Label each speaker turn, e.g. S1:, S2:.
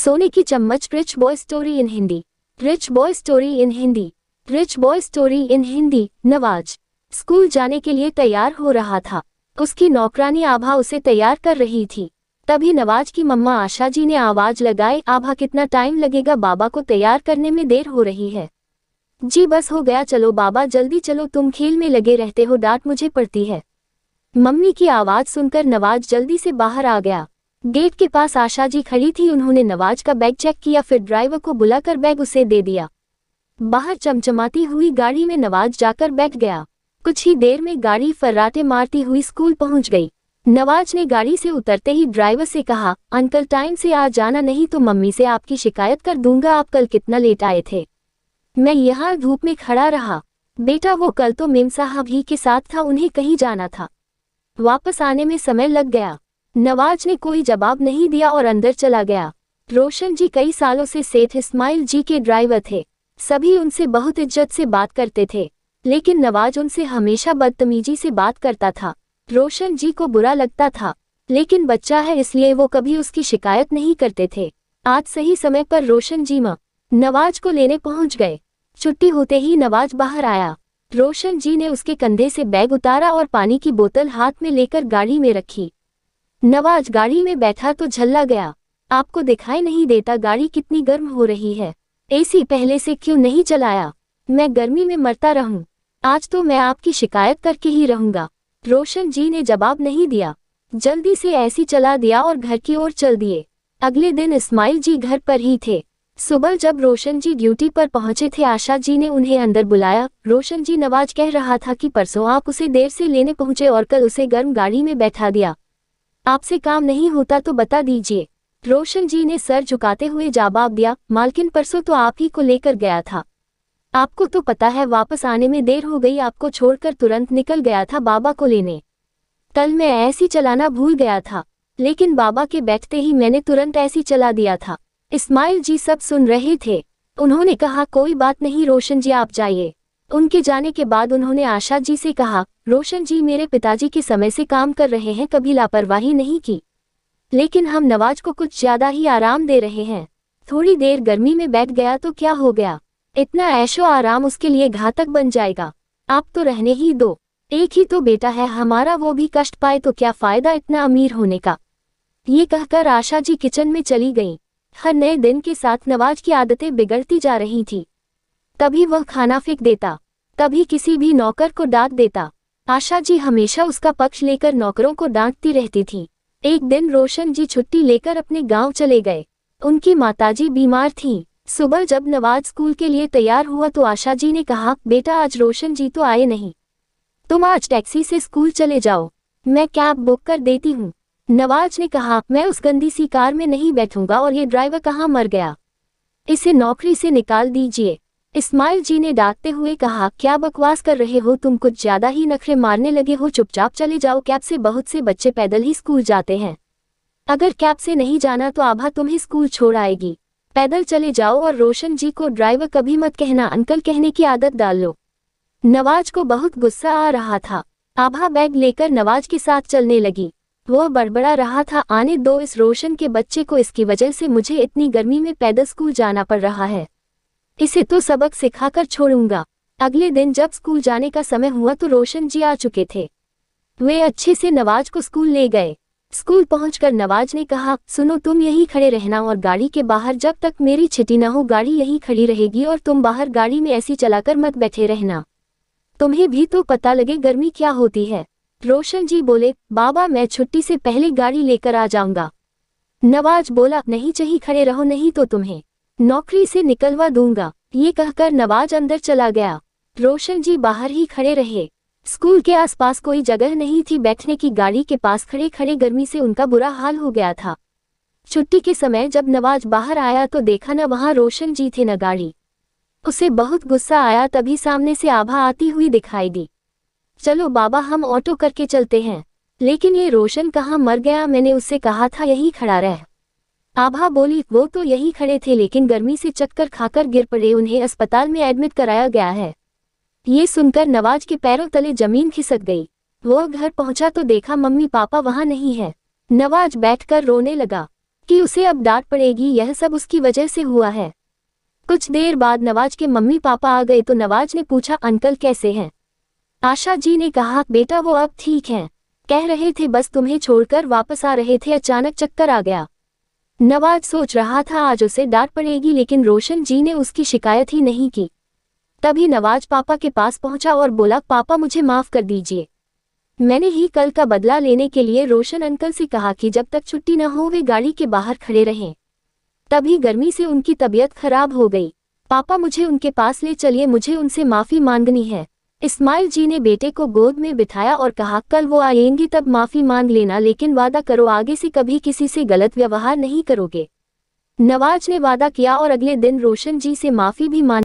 S1: सोने की चम्मच। Rich boy story in Hindi. Rich boy story in Hindi. Rich boy story in Hindi. Nawaz school जाने के लिए तैयार हो रहा था। उसकी नौकरानी आभा उसे तैयार कर रही थी। तभी नवाज की मम्मा आशा जी ने आवाज लगाई, आभा कितना टाइम लगेगा, बाबा को तैयार करने में देर हो रही है। जी बस हो गया, चलो बाबा जल्दी चलो, तुम खेल में लगे रहते हो, डांट मुझे पड़ती है। मम्मी की आवाज सुनकर नवाज जल्दी से बाहर आ गया। गेट के पास आशा जी खड़ी थी। उन्होंने नवाज का बैग चेक किया, फिर ड्राइवर को बुलाकर बैग उसे दे दिया। बाहर चमचमाती हुई गाड़ी में नवाज जाकर बैठ गया। कुछ ही देर में गाड़ी फर्राटे मारती हुई स्कूल पहुंच गई। नवाज ने गाड़ी से उतरते ही ड्राइवर से कहा, अंकल टाइम से आ जाना, नहीं तो मम्मी से आपकी शिकायत कर दूंगा। आप कल कितना लेट आए थे? मैं यहाँ धूप में खड़ा रहा। बेटा वो कल तो मेम साहब ही के साथ था, उन्हें कहीं जाना था, वापस आने में समय लग गया। नवाज ने कोई जवाब नहीं दिया और अंदर चला गया। रोशन जी कई सालों से सेठ इस्माइल जी के ड्राइवर थे। सभी उनसे बहुत इज्जत से बात करते थे, लेकिन नवाज उनसे हमेशा बदतमीजी से बात करता था। रोशन जी को बुरा लगता था, लेकिन बच्चा है इसलिए वो कभी उसकी शिकायत नहीं करते थे। आज सही समय पर रोशन जी नवाज को लेने पहुंच गए। छुट्टी होते ही नवाज बाहर आया। रोशन जी ने उसके कंधे से बैग उतारा और पानी की बोतल हाथ में लेकर गाड़ी में रखी। नवाज गाड़ी में बैठा तो झल्ला गया। आपको दिखाई नहीं देता गाड़ी कितनी गर्म हो रही है? एसी पहले से क्यों नहीं चलाया? मैं गर्मी में मरता रहूं। आज तो मैं आपकी शिकायत करके ही रहूंगा। रोशन जी ने जवाब नहीं दिया, जल्दी से एसी चला दिया और घर की ओर चल दिए। अगले दिन इस्माइल जी घर पर ही थे। सुबह जब रोशन जी ड्यूटी पर पहुंचे थे, आशा जी ने उन्हें अंदर बुलाया। रोशन जी, नवाज कह रहा था कि परसों आप उसे देर से लेने पहुंचे और कल उसे गर्म गाड़ी में बैठा दिया। आपसे काम नहीं होता तो बता दीजिए। रोशन जी ने सर झुकाते हुए जवाब दिया, मालकिन परसों तो आप ही को लेकर गया था। आपको तो पता है वापस आने में देर हो गई, आपको छोड़कर तुरंत निकल गया था बाबा को लेने। कल मैं ऐसी चलाना भूल गया था, लेकिन बाबा के बैठते ही मैंने तुरंत ऐसी चला दिया था। इस्माइल जी सब सुन रहे थे। उन्होंने कहा, कोई बात नहीं रोशन जी आप जाइए। उनके जाने के बाद उन्होंने आशा जी से कहा, रोशन जी मेरे पिताजी के समय से काम कर रहे हैं, कभी लापरवाही नहीं की, लेकिन हम नवाज को कुछ ज्यादा ही आराम दे रहे हैं। थोड़ी देर गर्मी में बैठ गया तो क्या हो गया? इतना ऐशो आराम उसके लिए घातक बन जाएगा। आप तो रहने ही दो, एक ही तो बेटा है हमारा, वो भी कष्ट पाए तो क्या फायदा इतना अमीर होने का। ये कहकर आशा जी किचन में चली गईं। हर नए दिन के साथ नवाज की आदतें बिगड़ती जा रही थी। कभी वह खाना फेंक देता, कभी किसी भी नौकर को डांट देता। आशा जी हमेशा उसका पक्ष लेकर नौकरों को डांटती रहती थी। एक दिन रोशन जी छुट्टी लेकर अपने गांव चले गए। उनकी माताजी बीमार थीं। सुबह जब नवाज स्कूल के लिए तैयार हुआ तो आशा जी ने कहा, बेटा आज रोशन जी तो आए नहीं, तुम आज टैक्सी से स्कूल चले जाओ, मैं कैब बुक कर देती हूँ। नवाज ने कहा, मैं उस गंदी सी कार में नहीं बैठूंगा, और ये ड्राइवर कहाँ मर गया, इसे नौकरी से निकाल दीजिए। इस्माइल जी ने डांटते हुए कहा, क्या बकवास कर रहे हो तुम, कुछ ज्यादा ही नखरे मारने लगे हो, चुपचाप चले जाओ। कैब से बहुत से बच्चे पैदल ही स्कूल जाते हैं, अगर कैब से नहीं जाना तो आभा तुम्हें स्कूल छोड़ आएगी। पैदल चले जाओ, और रोशन जी को ड्राइवर कभी मत कहना, अंकल कहने की आदत डाल लो। नवाज को बहुत गुस्सा आ रहा था। आभा बैग लेकर नवाज के साथ चलने लगी। वह बड़बड़ा रहा था, आने दो इस रोशन के बच्चे को, इसकी वजह से मुझे इतनी गर्मी में पैदल स्कूल जाना पड़ रहा है, इसे तो सबक सिखाकर छोड़ूंगा। अगले दिन जब स्कूल जाने का समय हुआ तो रोशन जी आ चुके थे। वे अच्छे से नवाज को स्कूल ले गए। स्कूल पहुंचकर नवाज ने कहा, सुनो तुम यहीं खड़े रहना और गाड़ी के बाहर जब तक मेरी छुट्टी न हो गाड़ी यहीं खड़ी रहेगी, और तुम बाहर गाड़ी में ऐसी चलाकर मत बैठे रहना, तुम्हें भी तो पता लगे गर्मी क्या होती है। रोशन जी बोले, बाबा मैं छुट्टी से पहले गाड़ी लेकर आ जाऊंगा। नवाज बोला, नहीं चाहिए खड़े रहो, नहीं तो तुम्हें नौकरी से निकलवा दूंगा। ये कहकर नवाज अंदर चला गया। रोशन जी बाहर ही खड़े रहे। स्कूल के आसपास कोई जगह नहीं थी बैठने की। गाड़ी के पास खड़े खड़े गर्मी से उनका बुरा हाल हो गया था। छुट्टी के समय जब नवाज बाहर आया तो देखा न वहां रोशन जी थे न गाड़ी। उसे बहुत गुस्सा आया। तभी सामने से आभा आती हुई दिखाई दी। चलो बाबा हम ऑटो करके चलते हैं। लेकिन ये रोशन कहाँ मर गया, मैंने उससे कहा था यहीं खड़ा रह। आभा बोली, वो तो यहीं खड़े थे लेकिन गर्मी से चक्कर खाकर गिर पड़े, उन्हें अस्पताल में एडमिट कराया गया है। ये सुनकर नवाज के पैरों तले जमीन खिसक गई। वो घर पहुंचा तो देखा मम्मी पापा वहां नहीं है। नवाज बैठकर रोने लगा। कि उसे अब डांट पड़ेगी, यह सब उसकी वजह से हुआ है। कुछ देर बाद नवाज के मम्मी पापा आ गए तो नवाज ने पूछा, अंकल कैसे हैं? आशा जी ने कहा, बेटा वो अब ठीक हैं। कह रहे थे बस तुम्हें छोड़कर वापस आ रहे थे, अचानक चक्कर आ गया। नवाज सोच रहा था आज उसे डांट पड़ेगी, लेकिन रोशन जी ने उसकी शिकायत ही नहीं की। तभी नवाज पापा के पास पहुंचा और बोला, पापा मुझे माफ कर दीजिए, मैंने ही कल का बदला लेने के लिए रोशन अंकल से कहा कि जब तक छुट्टी न हो वे गाड़ी के बाहर खड़े रहें। तभी गर्मी से उनकी तबीयत खराब हो गई। पापा मुझे उनके पास ले चलिए, मुझे उनसे माफी मांगनी है। इस्माइल जी ने बेटे को गोद में बिठाया और कहा, कल वो आएंगी तब माफी मांग लेना, लेकिन वादा करो आगे से कभी किसी से गलत व्यवहार नहीं करोगे। नवाज ने वादा किया और अगले दिन रोशन जी से माफी भी मांगी।